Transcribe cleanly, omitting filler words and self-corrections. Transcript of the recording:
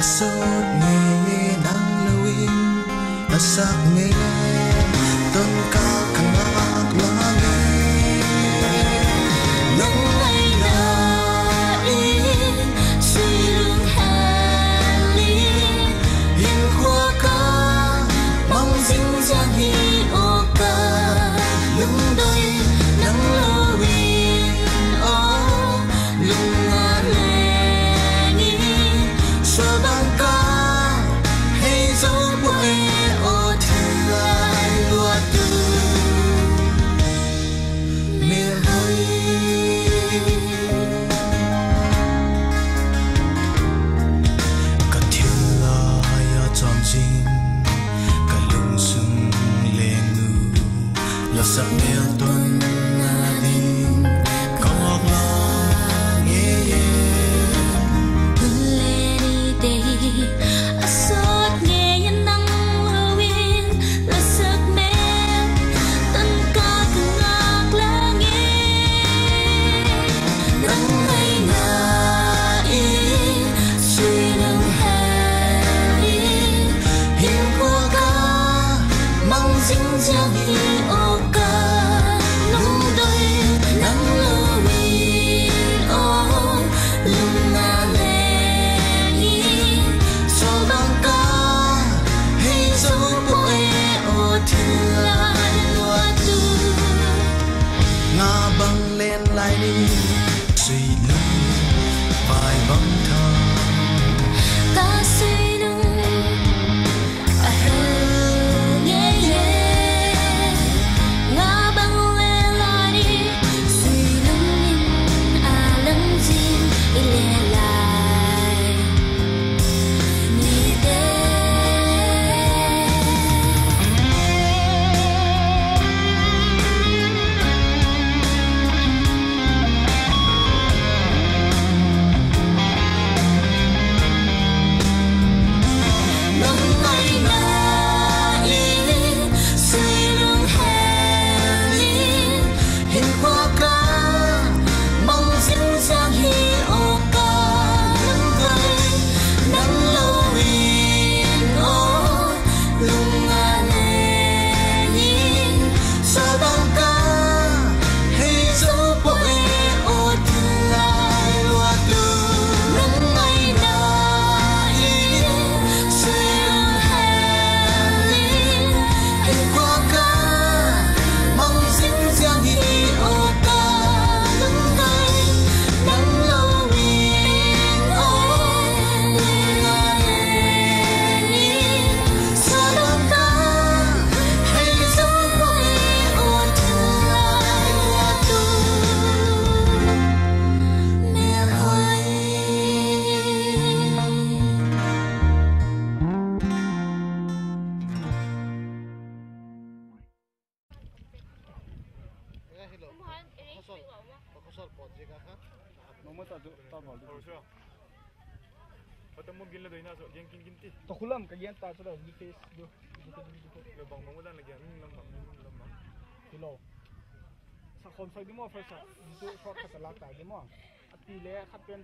asot nghe nang lawin asak nghe ton ka kanak langit nang ay nain suy lương hali hình hoa ca mong dính ra hi ô ca lưng đôi nắng lawin ô lưng sắc nêu tuần na đi câu ngọc lang nghe lên đi asot nghe nhân năng lawin là sắc nêu tân ca cứ ngạc lang nghe nắng ngày ngài suy nâng hẹn hình của ca mong dính dáng hi ô lại đi suy lưng vài bóng thơ ta suy lưng nghe ngã băng lên lại đi suy lưng lưng gì lệ lại ni đê Patamo gila doy na so yang kin-kinti. Tokulam kagian ta so di face do. Lubang mo lang lagyan lambang. Kilo. Sa konsol di mo first dito short ka talata di mo. At pile kapen